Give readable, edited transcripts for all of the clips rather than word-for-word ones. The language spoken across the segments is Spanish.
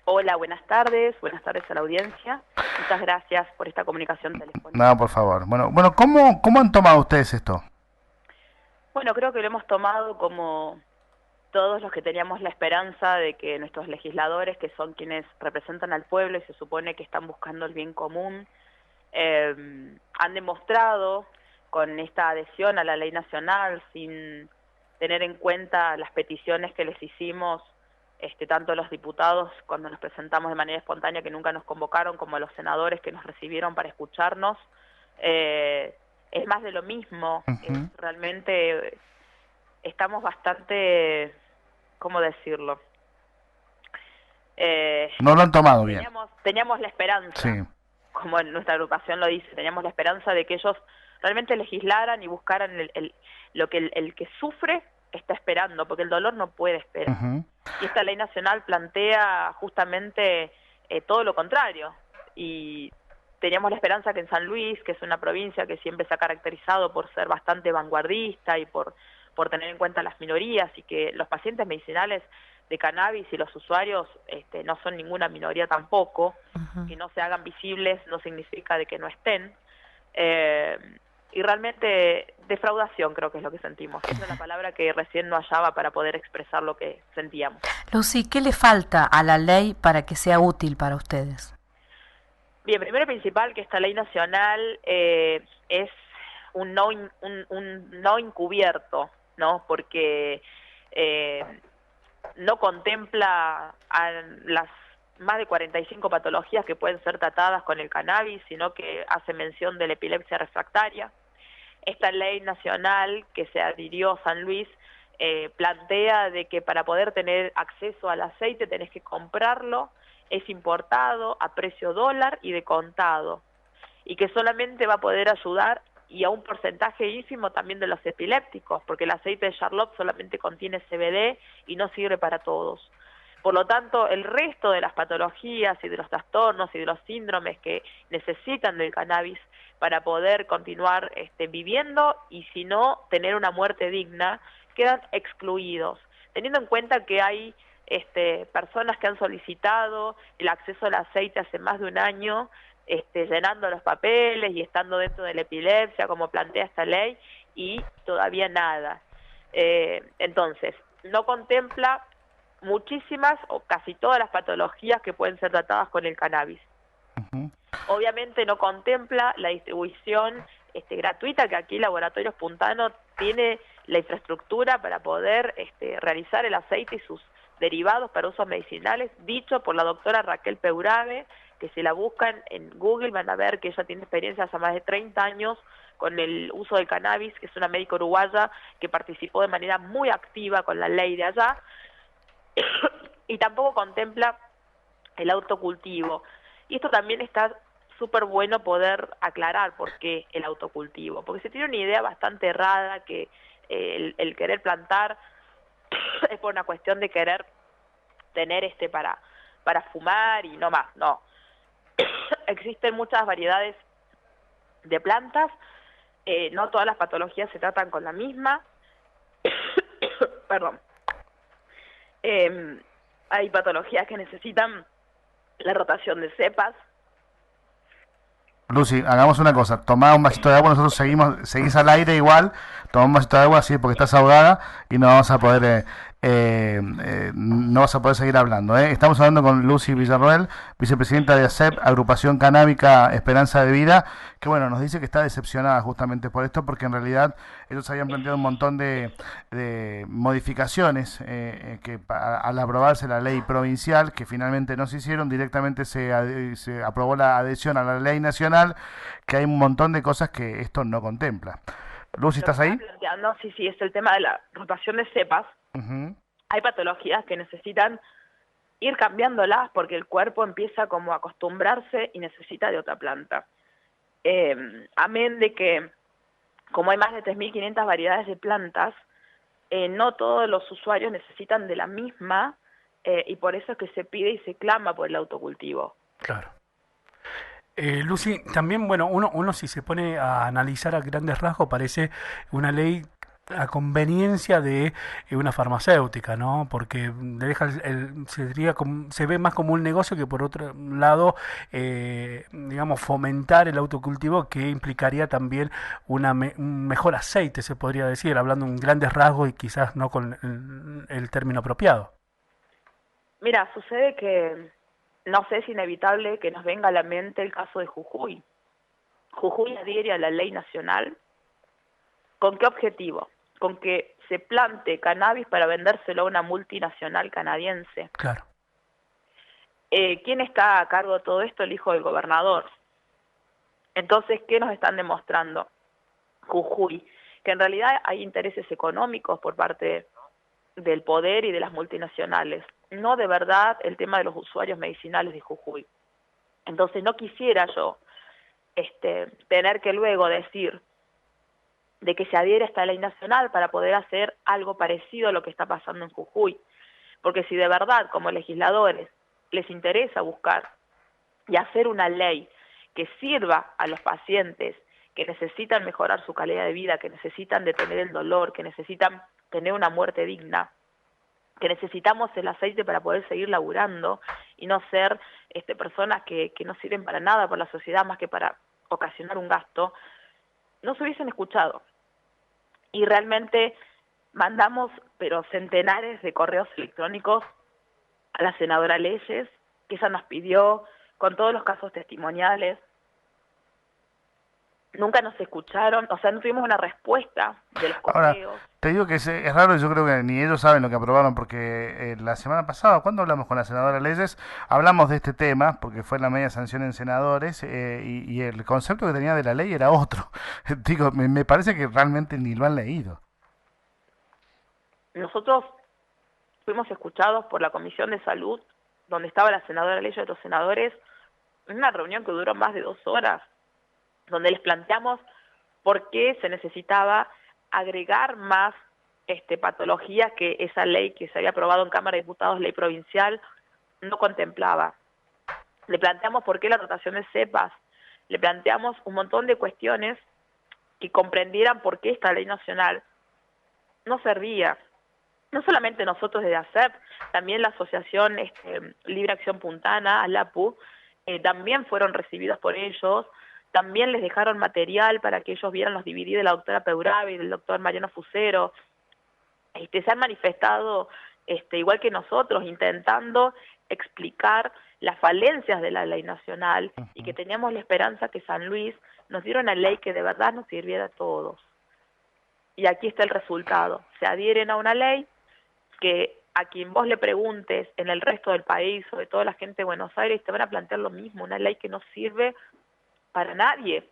Hola, buenas tardes a la audiencia. Muchas gracias por esta comunicación telefónica. No, por favor. Bueno, ¿cómo han tomado ustedes esto? Bueno, creo que lo hemos tomado como todos los que teníamos la esperanza de que nuestros legisladores, que son quienes representan al pueblo y se supone que están buscando el bien común, han demostrado con esta adhesión a la ley nacional, sin tener en cuenta las peticiones que les hicimos, tanto los diputados cuando nos presentamos de manera espontánea, que nunca nos convocaron, como los senadores que nos recibieron para escucharnos. Es más de lo mismo. Ujú. Realmente estamos bastante, ¿cómo decirlo? Eh, No lo han tomado bien. teníamos la Sí. esperanza, como en nuestra agrupación lo dice, teníamos la esperanza de que ellos realmente legislaran y buscaran lo que el que sufre está esperando, porque el dolor no puede esperar. Ujú. Y esta ley nacional plantea justamente todo lo contrario. Y teníamos la esperanza que en San Luis, que es una provincia que siempre se ha caracterizado por ser bastante vanguardista y por tener en cuenta las minorías, y que los pacientes medicinales de cannabis y los usuarios no son ninguna minoría tampoco, Ujú. que no se hagan visibles no significa de que no estén. Eh, y realmente defraudación creo que es lo que sentimos. Esa es la palabra que recién no hallaba para poder expresar lo que sentíamos. Lucy, ¿qué le falta a la ley para que sea útil para ustedes? Bien, primero y principal que esta ley nacional es un no encubierto, ¿no? Porque eh, no contempla a las más de 45 patologías que pueden ser tratadas con el cannabis, sino que hace mención de la epilepsia refractaria. Esta ley nacional que se adhirió San Luis plantea de que para poder tener acceso al aceite tenés que comprarlo, es importado a precio dólar y de contado, y que solamente va a poder ayudar y a un porcentaje ínfimo también de los epilépticos, porque el aceite de Charlotte solamente contiene CBD y no sirve para todos. Por lo tanto, el resto de las patologías y de los trastornos y de los síndromes que necesitan del cannabis para poder continuar viviendo y si no, tener una muerte digna, quedan excluidos, teniendo en cuenta que hay personas que han solicitado el acceso al aceite hace más de un año, llenando los papeles y estando dentro de la epilepsia, como plantea esta ley, y todavía nada. Entonces, no contempla muchísimas o casi todas las patologías que pueden ser tratadas con el cannabis. Ujú. Obviamente no contempla la distribución gratuita, que aquí Laboratorios Puntano tiene la infraestructura para poder realizar el aceite y sus derivados para usos medicinales, dicho por la doctora Raquel Peurave, que si la buscan en Google van a ver que ella tiene experiencia hace más de 30 años con el uso del cannabis, que es una médica uruguaya que participó de manera muy activa con la ley de allá, y tampoco contempla el autocultivo. Y esto también está súper bueno poder aclarar por qué el autocultivo, porque se tiene una idea bastante errada que el querer plantar es por una cuestión de querer tener para fumar y no más, no. Existen muchas variedades de plantas, no todas las patologías se tratan con la misma, perdón. Hay patologías que necesitan la rotación de cepas. Lucy, hagamos una cosa, tomá un vasito de agua, nosotros seguís al aire igual, tomá un vasito de agua, sí, porque estás ahogada y no vamos a poder, no vas a poder seguir hablando. Estamos hablando con Lucy Villarroel, vicepresidenta de ACEP, Agrupación Canábica Esperanza de Vida, que bueno, nos dice que está decepcionada justamente por esto, porque en realidad ellos habían planteado un montón de modificaciones que al aprobarse la ley provincial, que finalmente no se hicieron, directamente se aprobó la adhesión a la ley nacional, que hay un montón de cosas que esto no contempla. Lucy, Lo que ¿estás estaba ahí? planteando, sí, sí, es el tema de la rotación de cepas. Ujú. Hay patologías que necesitan ir cambiándolas porque el cuerpo empieza como a acostumbrarse y necesita de otra planta. Amén de que, como hay más de 3.500 variedades de plantas, no todos los usuarios necesitan de la misma, y por eso es que se pide y se clama por el autocultivo. Claro. Lucy, también, bueno, uno si se pone a analizar a grandes rasgos parece una ley a conveniencia de una farmacéutica, ¿no? Porque le deja se ve más como un negocio que por otro lado, digamos, fomentar el autocultivo que implicaría también un mejor aceite, se podría decir, hablando en grandes rasgos y quizás no con el término apropiado. Mira, sucede que no sé, es inevitable que nos venga a la mente el caso de Jujuy. Jujuy adhiere a la ley nacional. ¿Con qué objetivo? Con que se plante cannabis para vendérselo a una multinacional canadiense. Claro. ¿Quién está a cargo de todo esto? El hijo del gobernador. Entonces, ¿qué nos están demostrando? Jujuy, que en realidad hay intereses económicos por parte del poder y de las multinacionales, no de verdad el tema de los usuarios medicinales de Jujuy. Entonces no quisiera yo tener que luego decir de que se adhiere a esta ley nacional para poder hacer algo parecido a lo que está pasando en Jujuy, porque si de verdad como legisladores les interesa buscar y hacer una ley que sirva a los pacientes que necesitan mejorar su calidad de vida, que necesitan detener el dolor, que necesitan tener una muerte digna, que necesitamos el aceite para poder seguir laburando y no ser personas que no sirven para nada por la sociedad más que para ocasionar un gasto, no se hubiesen escuchado. Y realmente mandamos, pero centenares de correos electrónicos a la senadora Leyes, que ella nos pidió, con todos los casos testimoniales. Nunca nos escucharon, o sea, no tuvimos una respuesta de los correos. Ahora, te digo que es raro, yo creo que ni ellos saben lo que aprobaron, porque la semana pasada, cuando hablamos con la senadora Leyes, hablamos de este tema, porque fue la media sanción en senadores, y el concepto que tenía de la ley era otro. Digo, me parece que realmente ni lo han leído. Nosotros fuimos escuchados por la Comisión de Salud, donde estaba la senadora Leyes y otros senadores, en una reunión que duró más de 2 horas, donde les planteamos por qué se necesitaba agregar más patologías que esa ley que se había aprobado en Cámara de Diputados, ley provincial, no contemplaba. Le planteamos por qué la rotación de cepas, le planteamos un montón de cuestiones que comprendieran por qué esta ley nacional no servía. No solamente nosotros desde ASEP, también la Asociación Libre Acción Puntana, ALAPU, también fueron recibidos por ellos. También les dejaron material para que ellos vieran los DVD de la doctora Peuravi y del doctor Mariano Fusero. Se han manifestado, igual que nosotros, intentando explicar las falencias de la ley nacional y que teníamos la esperanza que San Luis nos diera una ley que de verdad nos sirviera a todos. Y aquí está el resultado. Se adhieren a una ley que a quien vos le preguntes en el resto del país, sobre todo la gente de Buenos Aires, te van a plantear lo mismo, una ley que no sirve para nadie.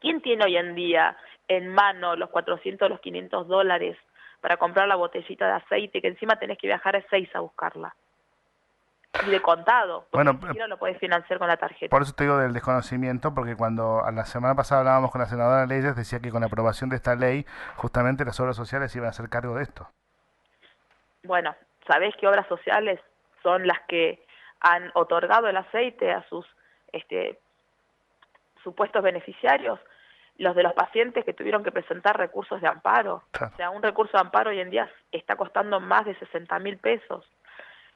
¿Quién tiene hoy en día en mano los 400, los $500 para comprar la botellita de aceite que encima tenés que viajar a Ezeiza a buscarla? Y de contado, porque Bueno, ni siquiera lo podés financiar con la tarjeta. por eso te digo del desconocimiento, porque cuando a la semana pasada hablábamos con la senadora Leyes, decía que con la aprobación de esta ley, justamente las obras sociales iban a hacer cargo de esto. Bueno, ¿sabés qué obras sociales son las que han otorgado el aceite a sus supuestos beneficiarios? Los de los pacientes que tuvieron que presentar recursos de amparo. Claro. O sea, un recurso de amparo hoy en día está costando más de 60.000 pesos.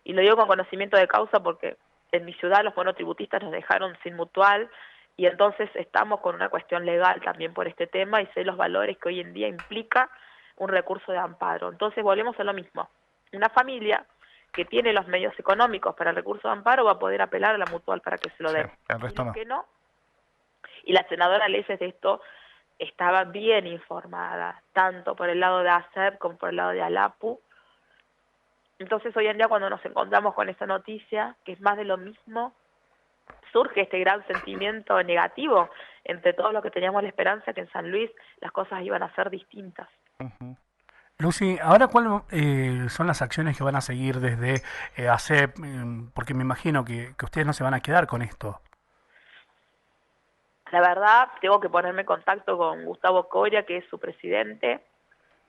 Y lo digo con conocimiento de causa porque en mi ciudad los monotributistas nos dejaron sin mutual y entonces estamos con una cuestión legal también por este tema y sé los valores que hoy en día implica un recurso de amparo. Entonces volvemos a lo mismo. Una familia que tiene los medios económicos para el recurso de amparo va a poder apelar a la mutual para que se lo den. El resto y los no. que no. Y la senadora Leyes de esto estaba bien informada, tanto por el lado de ASEP como por el lado de ALAPU. Entonces hoy en día cuando nos encontramos con esta noticia, que es más de lo mismo, surge este gran sentimiento negativo entre todos los que teníamos la esperanza que en San Luis las cosas iban a ser distintas. Uh-huh. Lucy, ahora cuáles son las acciones que van a seguir desde ASEP, porque me imagino que ustedes no se van a quedar con esto. La verdad, tengo que ponerme en contacto con Gustavo Coria, que es su presidente.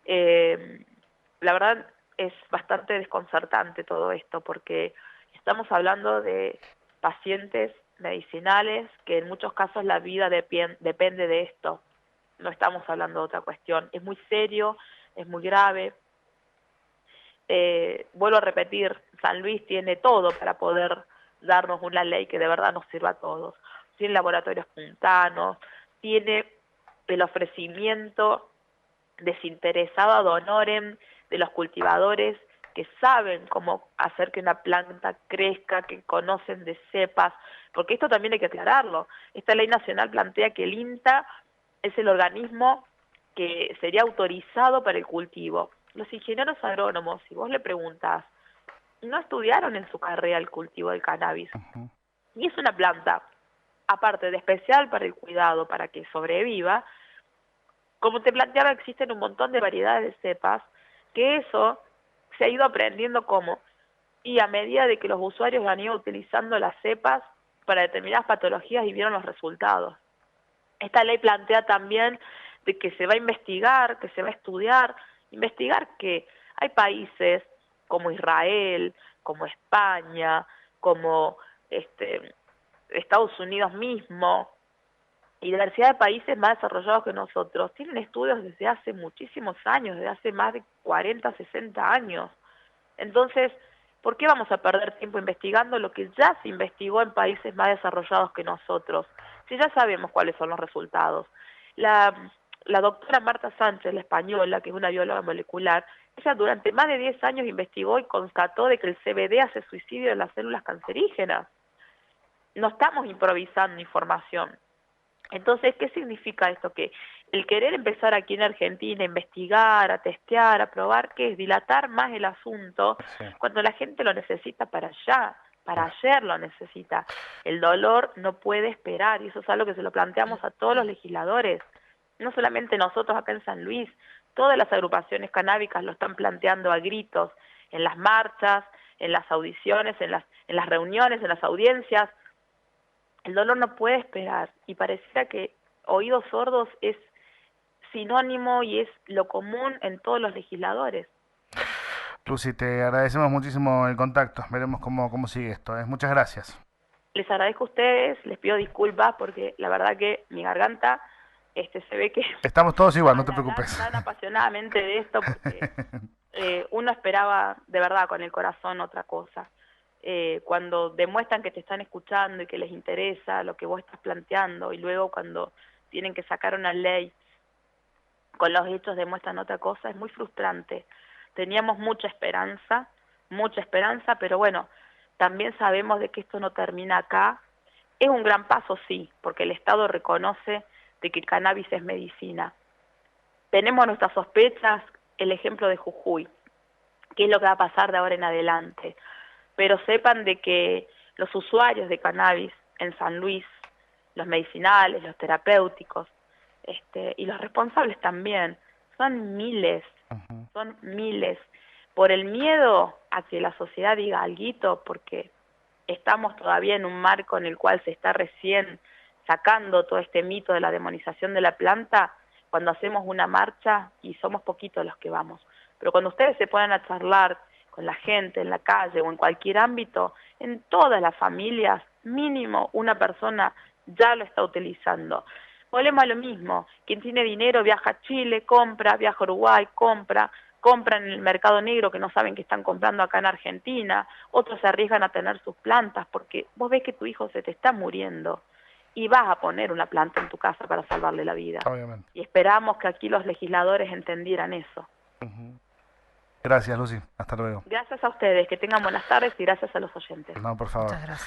La verdad es bastante desconcertante todo esto, porque estamos hablando de pacientes medicinales que en muchos casos la vida depende de esto. No estamos hablando de otra cuestión. Es muy serio, es muy grave. Vuelvo a repetir, San Luis tiene todo para poder darnos una ley que de verdad nos sirva a todos. Tiene laboratorios puntanos, tiene el ofrecimiento desinteresado ad honorem de los cultivadores que saben cómo hacer que una planta crezca, que conocen de cepas, porque esto también hay que aclararlo. Esta ley nacional plantea que el INTA es el organismo que sería autorizado para el cultivo. Los ingenieros agrónomos, si vos le preguntás, no estudiaron en su carrera el cultivo del cannabis. Y es una planta, aparte de especial para el cuidado, para que sobreviva. Como te planteaba, existen un montón de variedades de cepas, que eso se ha ido aprendiendo cómo. Y a medida de que los usuarios han ido utilizando las cepas para determinadas patologías y vieron los resultados. Esta ley plantea también de que se va a investigar, que se va a estudiar, investigar que hay países como Israel, como España, como Estados Unidos mismo, y diversidad de países más desarrollados que nosotros, tienen estudios desde hace muchísimos años, desde hace más de 40, 60 años. Entonces, ¿por qué vamos a perder tiempo investigando lo que ya se investigó en países más desarrollados que nosotros? Si ya sabemos cuáles son los resultados. La doctora Marta Sánchez, la española, que es una bióloga molecular, ella durante más de 10 años investigó y constató de que el CBD hace suicidio de las células cancerígenas. No estamos improvisando información. Entonces, ¿qué significa esto? Que el querer empezar aquí en Argentina a investigar, a testear, a probar, ¿qué es? Dilatar más el asunto cuando la gente lo necesita para allá, para ayer lo necesita. El dolor no puede esperar y eso es algo que se lo planteamos a todos los legisladores. No solamente nosotros acá en San Luis, todas las agrupaciones canábicas lo están planteando a gritos, en las marchas, en las audiciones, en las reuniones, en las audiencias. El dolor no puede esperar y pareciera que oídos sordos es sinónimo y es lo común en todos los legisladores. Lucy, te agradecemos muchísimo el contacto. Veremos cómo sigue esto. Muchas gracias. Les agradezco a ustedes, les pido disculpas porque la verdad que mi garganta se ve que... Estamos todos igual, no te preocupes. Tan apasionadamente de esto porque uno esperaba de verdad con el corazón otra cosa. Cuando demuestran que te están escuchando y que les interesa lo que vos estás planteando y luego cuando tienen que sacar una ley con los hechos demuestran otra cosa, es muy frustrante. Teníamos mucha esperanza, pero bueno, también sabemos de que esto no termina acá. Es un gran paso, sí, porque el Estado reconoce de que el cannabis es medicina. Tenemos nuestras sospechas, el ejemplo de Jujuy, qué es lo que va a pasar de ahora en adelante. Pero sepan de que los usuarios de cannabis en San Luis, los medicinales, los terapéuticos, y los responsables también, son miles, son miles. Por el miedo a que la sociedad diga alguito, porque estamos todavía en un marco en el cual se está recién sacando todo este mito de la demonización de la planta, cuando hacemos una marcha y somos poquitos los que vamos. Pero cuando ustedes se ponen a charlar con la gente en la calle o en cualquier ámbito, en todas las familias, mínimo una persona ya lo está utilizando. Volvemos a lo mismo, quien tiene dinero viaja a Chile, compra, viaja a Uruguay, compra en el mercado negro que no saben que están comprando acá en Argentina, otros se arriesgan a tener sus plantas porque vos ves que tu hijo se te está muriendo y vas a poner una planta en tu casa para salvarle la vida. Obviamente. Y esperamos que aquí los legisladores entendieran eso. Gracias, Lucy. Hasta luego. Gracias a ustedes, que tengan buenas tardes y gracias a los oyentes. No, por favor. Muchas gracias.